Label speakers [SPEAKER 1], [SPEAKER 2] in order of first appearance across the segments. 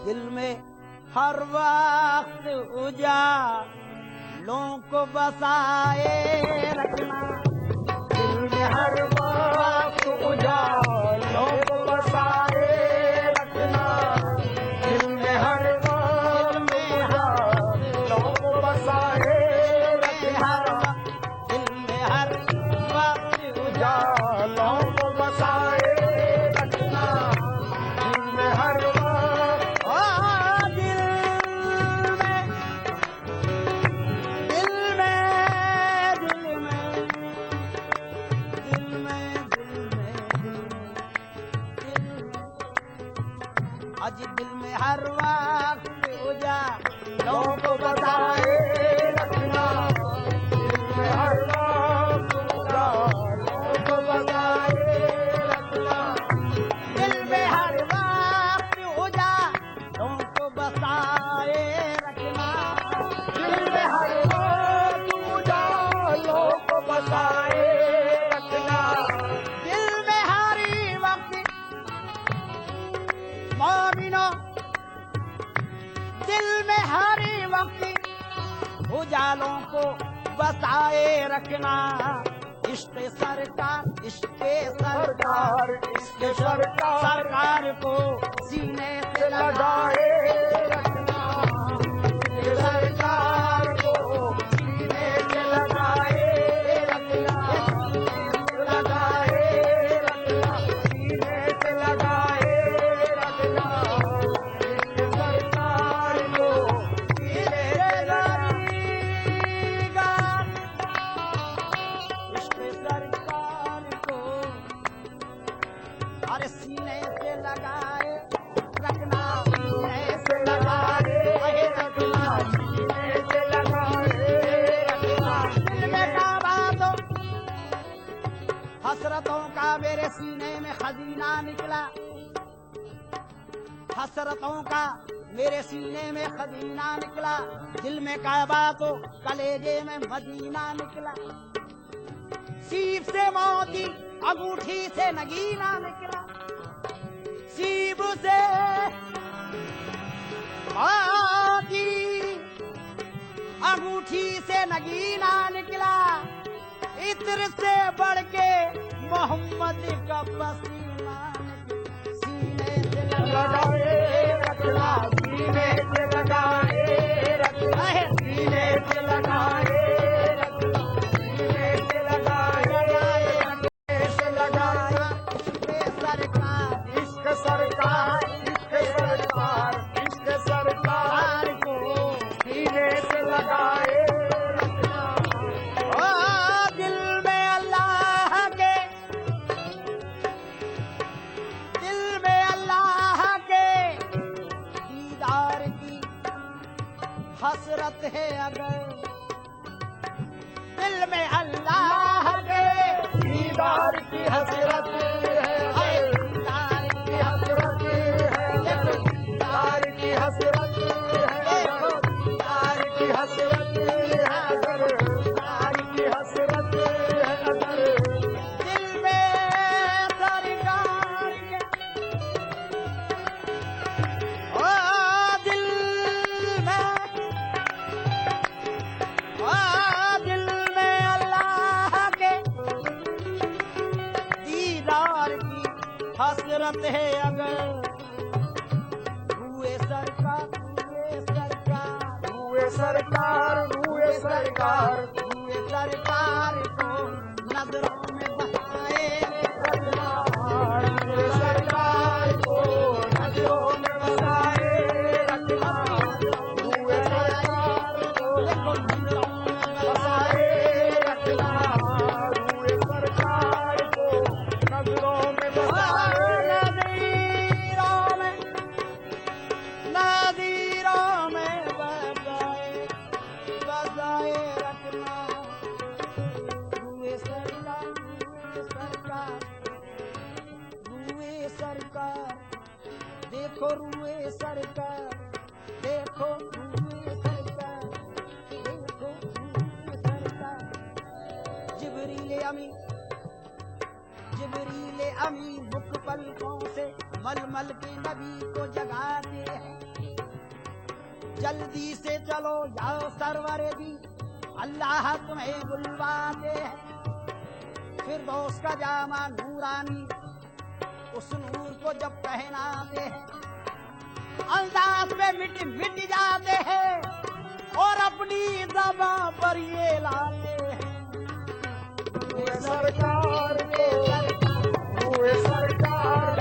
[SPEAKER 1] दिल में हर वक्त उजालों को बसाए रखना,
[SPEAKER 2] दिल में हर वक्त उजालों को बसाए रखना, दिल में हर वक्त उजालों को बसाए रखना,
[SPEAKER 1] दिल में हर वक्त
[SPEAKER 2] उजालों को बसाए रखना, दिल में हर वक्त
[SPEAKER 1] दिल में आज दिल में हर वक्त उजालों को बसाए
[SPEAKER 2] रखना, दिल में हर वक्त उजालों को बसाए रखना,
[SPEAKER 1] दिल में हर वक्त उजालों को बसाए रखना,
[SPEAKER 2] दिल में हर वक्त उजालों को बसाए रखना,
[SPEAKER 1] दिल में हर वक्त मोमिनो, दिल में हर वक्त उजालों को बसाए रखना। इश्क सरकार, इश्क सरकार,
[SPEAKER 2] इश्क सरकार,
[SPEAKER 1] सरकार को सीने से
[SPEAKER 2] लगाए रखना, इश्क सरकार को सीने से लगाए रखना, लगाए रखना, सीने से लगाए रखना, इश्क सरकार को सीने से
[SPEAKER 1] लगाएगा। इश्क सरकार को अरे सीने से लगाए रखना, सीने से लगाए रखना,
[SPEAKER 2] सीने से लगाए रखना,
[SPEAKER 1] दिल में काबा तो हसरतों का मेरे सीने में खजीना निकला, हसरतों का मेरे सीने में खजीना निकला। दिल में काबा तो कलेजे में मदीना निकला, सीप से मोती अंगूठी से नगीना निकला, सीप से मोती अंगूठी से नगीना निकला। इत्र से बढ़ के मोहम्मद का पसीना निकला, सीने से
[SPEAKER 2] लगाए रखना, सीने से लगाए रखना, सीने से लगाए रखना, सीने से लगाए रखने से लगाना,
[SPEAKER 1] इश्क सरकार,
[SPEAKER 2] इश्क सरकार, इश्क सरकार, इश्क सरकार को सीने से लगाए रखना,
[SPEAKER 1] ओ दिल में अल्लाह के, दिल में अल्लाह के दीदार की हसरत है अगर, दिल में अल्लाह के
[SPEAKER 2] दीदार की हसरत है,
[SPEAKER 1] दीदार की
[SPEAKER 2] हसरत है, दीदार की हसरत है, दीदार की हसरत है, दीदार की हसरत है,
[SPEAKER 1] दिल में सरकार के, ओ दिल में, ओ दिल में अल्लाह के दीदार की हसरत है अगर, हुए सरकार, हुए सरकार,
[SPEAKER 2] हुए सरकार, हुए सरकार,
[SPEAKER 1] हुए सरकार को नजरों में बसाए रखना,
[SPEAKER 2] हुए सरकार को नजरों में बसाए रखना, हुए सरकार को
[SPEAKER 1] नजरों में
[SPEAKER 2] बसाए रखना, हुए सरकार को नजरों में बसाए
[SPEAKER 1] नज़ीरों में बसाए, बसाए रखना। हुए सरकार, हुए सरकार, देखो रुए सरकार, देखो रुए सरकार, देखो रुए सरकार। जिब्रील अमी, जिब्रील अमी बुक पलकों से मलमल के नबी को जगाते हैं, जल्दी से चलो जाओ सरवर दी, अल्लाह तुम्हें बुलवाते हैं। फिर दोस्त का जामा नूरानी उस नूर को जब पहनाते हैं, अंदाज में मिट मिट जाते हैं और अपनी ज़बां पर ये लाते हैं।
[SPEAKER 2] सरकार हुए सरकार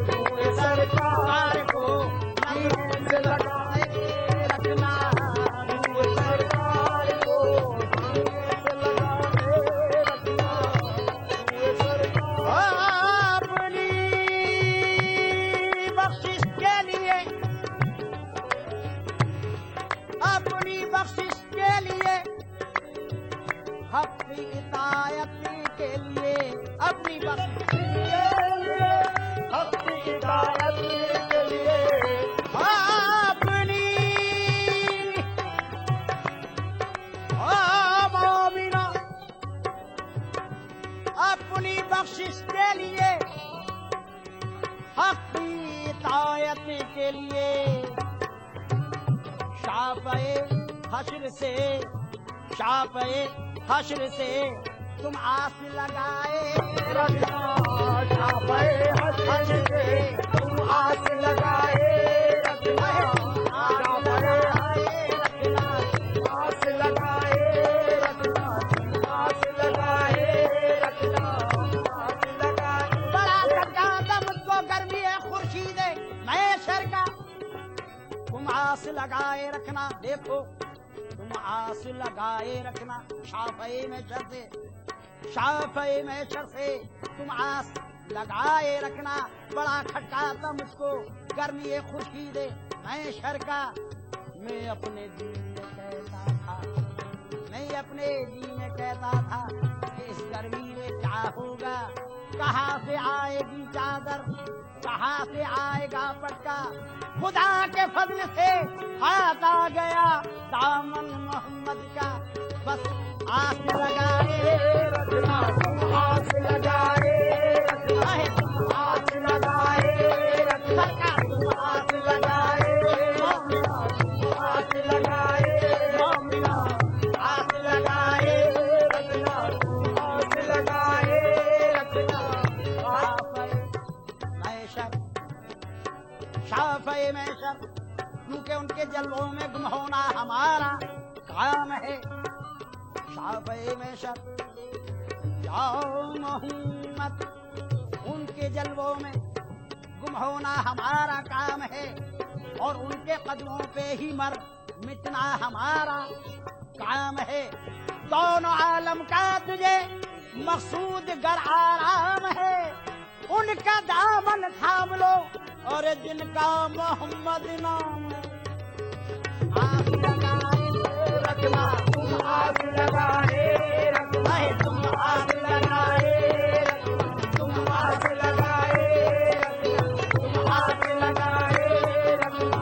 [SPEAKER 2] हुए सरकार को सीने से लगाए रखना, हुए सरकार को सीने से लगाए रखना, हुए सरकार
[SPEAKER 1] अपनी बख्शिश के लिए, अपनी बख्शिश के लिए, हक की इतायत के लिए, अपनी बख्शिश के लिए,
[SPEAKER 2] हक की हिदायत के लिए,
[SPEAKER 1] अपनी मोमिना, अपनी बख्शिश के लिए, हक की इतायत के लिए, शाफ़े हश्र से, शाफ़े हश्र से तुम आस लगाए
[SPEAKER 2] रखना, शाफ़े हश्र से तुम आस लगाए रखना, शाफ़े
[SPEAKER 1] रखना।
[SPEAKER 2] आस लगाए रखना, आस लगाए रखना, आस लगाए।
[SPEAKER 1] बड़ा धक्का था मुझको गर्मी है खुर्शीद मैशर का, तुम आस लगाए रखना। देखो तुम आस लगाए रखना, शाफ़े मैशर से, शाफ़े मैशर से तुम आस लगाए रखना। बड़ा खटका था मुझको गर्मी है खुर्शीद मैशर का। मैं अपने दिल में कहता था, मैं अपने दिल में कहता था कि इस गर्मी में क्या होगा, कहाँ से आएगी चादर, कहाँ से आएगा पटका। खुदा के फजल से हाथ आ गया दामन मोहम्मद का, बस आस लगाए
[SPEAKER 2] रखना, आस लगाए रखना, आस लगाए रखना, आस लगाए रखना, आस लगाए रखना,
[SPEAKER 1] आस लगाए
[SPEAKER 2] रखना, आस लगाए रखना।
[SPEAKER 1] मैशर, शाफ़े मैशर, क्योंकि उनके जलवों में गुम होना हमारा काम है। शाफ़े मैशर या मोहम्मद, उनके जलवों में गुम होना हमारा काम है और उनके कदमों पे ही मर मिटना हमारा काम है। दोनों आलम का तुझे मकसूद गर आराम है, उनका दामन थाम लो और जिनका मोहम्मद नाम है। आस लगाए
[SPEAKER 2] रखना, तुम आस लगाए रखना, तुम आस लगाए रखना, तुम आस लगाए रखना, तुम आस लगाए रखना,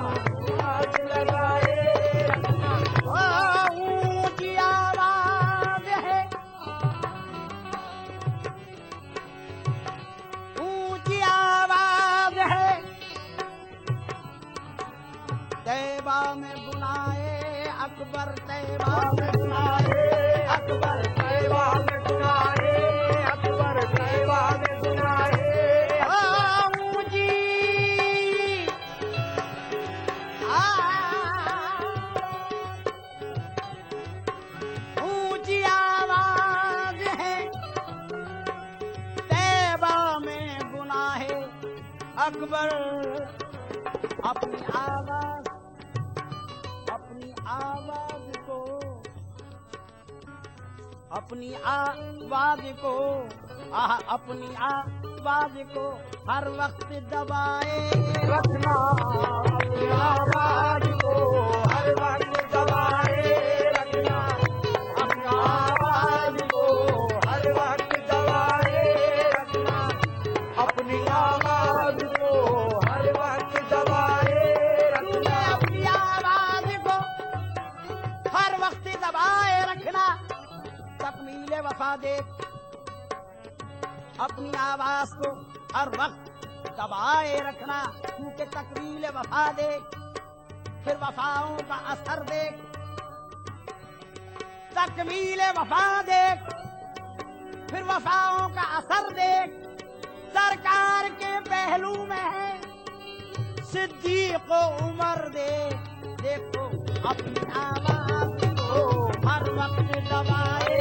[SPEAKER 2] आस लगाए रखना।
[SPEAKER 1] ऊंची आवाज है, ऊंची आवाज है, तैबा में बुलाए अकबर, तैबा में बुलाए
[SPEAKER 2] अकबर तैबा में बुलाए, अकबर तैबा में बुलाए।
[SPEAKER 1] ऊंची ऊंची आवाज है, तैबा में गुनाहे अकबर। अपनी आवाज, अपनी आवाज को, अपनी आवाज को, अपनी आवाज को हर वक्त दबाए
[SPEAKER 2] रखना, अपनी आवाज को हर वक्त दबाए रखना, अपनी आवाज को हर वक्त दबाए रखना, अपनी आवाज को हर वक्त दबाए रखना।
[SPEAKER 1] अपनी आवाज को हर वक्त दबाए रखना। तकमील वफा देख, अपनी आवाज को हर वक्त दबाए रखना, क्योंकि तकमील वफा देख फिर वफाओं का असर देख, तकमीले वफा देख, फिर वफाओं का असर देख। सरकार के पहलू में है सिद्दीक उमर देख। देखो अपनी आवाज को हर वक्त दबाए,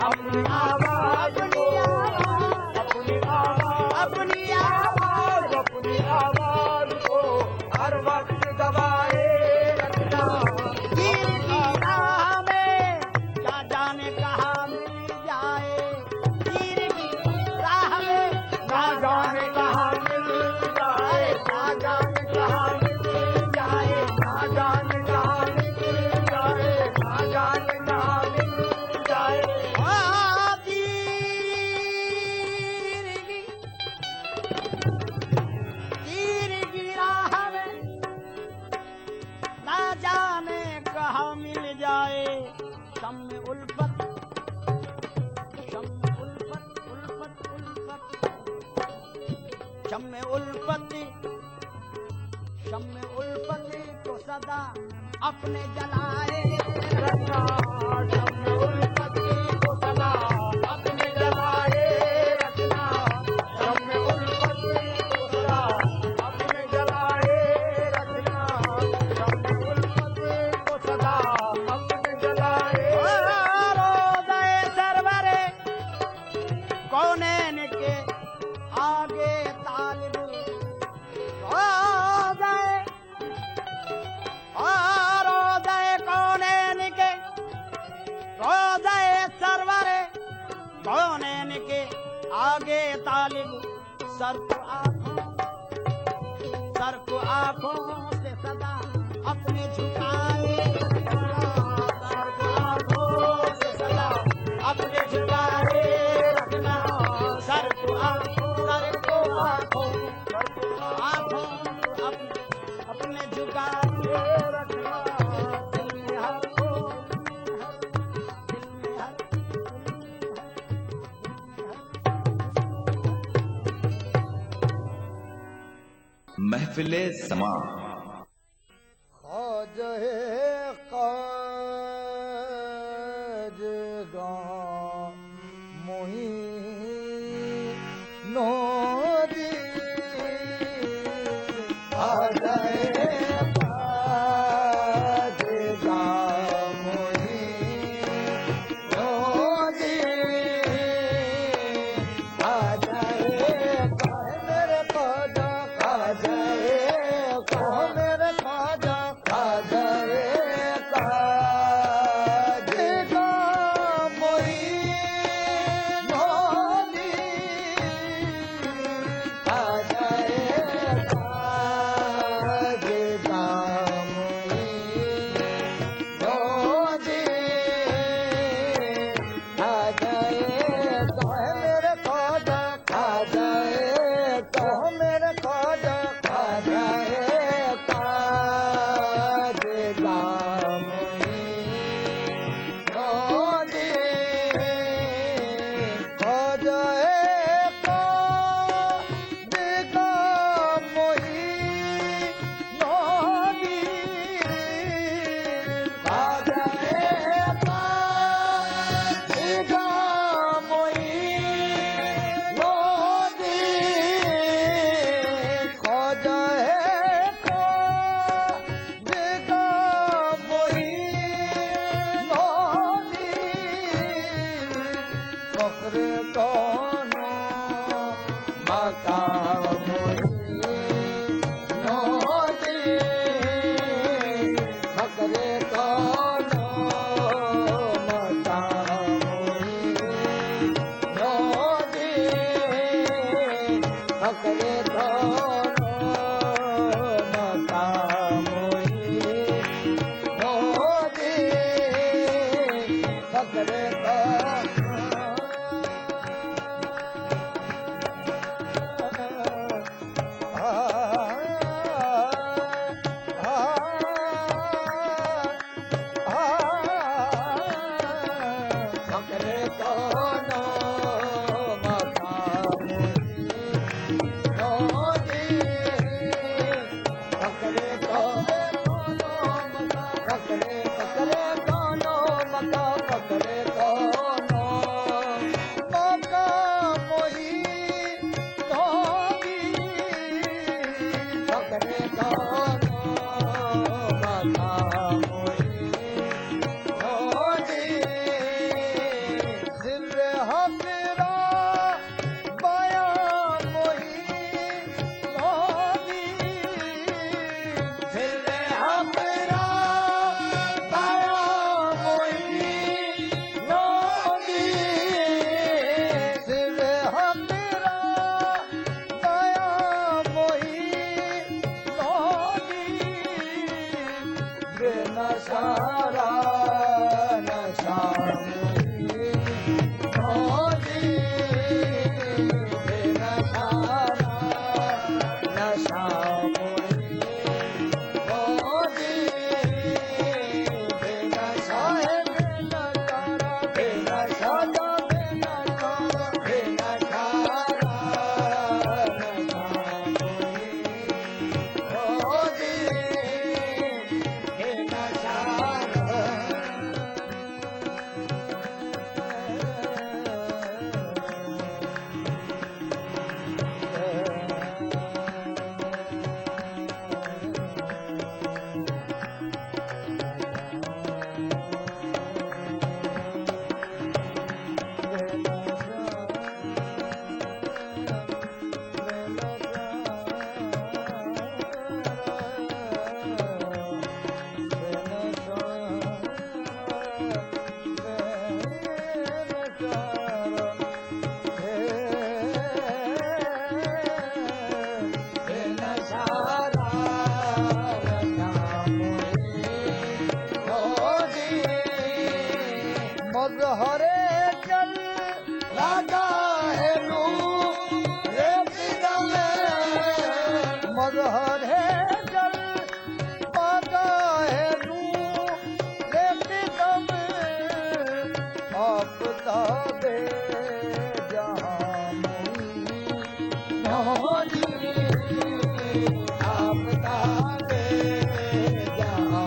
[SPEAKER 2] अपनी आवाज को, अपनी आवाज,
[SPEAKER 1] अपनी आवाज,
[SPEAKER 2] अपनी आवाज को हर वक्त दबाए रखना।
[SPEAKER 1] तीर की राह में क्या जाने कहाँ मिल जाए, तीर की राह में
[SPEAKER 2] ना जाने कहाँ मिल जाए, ना जाने कहाँ मिल जाए, ना जाने कहाँ मिल जाए, ना जाने कहाँ मिल जाए।
[SPEAKER 1] तीर की राह में ना जाने कहाँ मिल जाए। शम में उल्फत, शम में उल्फत, उल्फत, उल्फत, शम में उल्फत, शम में उल्फत को सदा अपने जलाए
[SPEAKER 2] रखना, शम्म उल्फत को सदा अपने जलाए रखना। शम्म उल्फत को सदा अपने जलाए रखना। शम्म उल्फत को सदा अपने जलाए।
[SPEAKER 1] रोज़े सरवरे कौनैन के आगे तालिब, रोज़े कौनैन के, रोज़े सरवरे कौनैन के आगे तालिब। सर को आँखों से सदा अपने झुकाए, सर को आँखों से सदा अपने झुकाए रखना। सर को आँखों, सर को आँखों, आँखों अपने झुकाए रखना। दिल में हर को, दिल में हर,
[SPEAKER 3] महफिले समा
[SPEAKER 2] ख्वाजह क़ायदगां मोहीन नूरी, ख्वाजह क़ायदगां मोहीन नूरी, ख्वाजह मेरे ख्वाजा, ख्वाजा मेरे ख्वाजा, ख्वाजा क़ायदगां मोहीन नूरी, ख्वाजा क़ायदगां मोहीन नूरी, ख्वाजा मेरे ख्वाजा, ख्वाजा मेरे ख्वाजा, ख्वाजा क़ायदगां मोहीन नूरी, ख्वाजा क़ायदगां मोहीन नूरी, ख्वाजा क़ायदगां मोहीन नूरी, ख्वाजा क़ायदगां मोहीन नूरी, फ़ख्र कौनो मक़ाम मोहीन नूरी, फ़ख्र कौनो मक़ाम मोहीन नूरी, फ़ख्र कौनो मक़ाम मोहीन नूरी, फ़ख्र कौनो मजहरे चल लगा है नू रे दिल में मजहरे चल लगा है नू रे दिल में आपदा दे जहां मोहनी आपदा दे जहां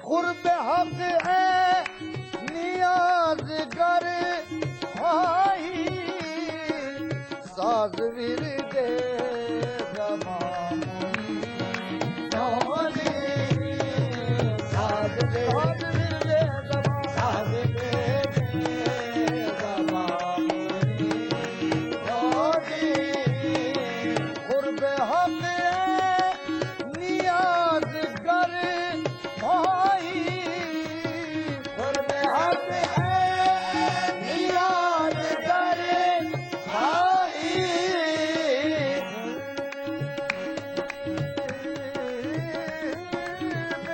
[SPEAKER 2] खुर्ब हक है नियाज गर भाई साज विरदे जमामुनी नौली साज विरदे जमामुनी नौली खुर्ब हक है नियाज गर भाई खुर्ब हक है नियाज गर भाई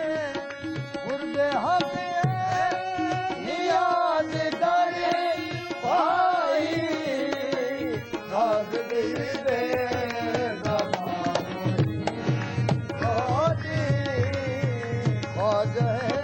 [SPEAKER 2] खुर्ब हक है नियाज गर भाई साज विरदे जमामुनी नौली ख्वाजा है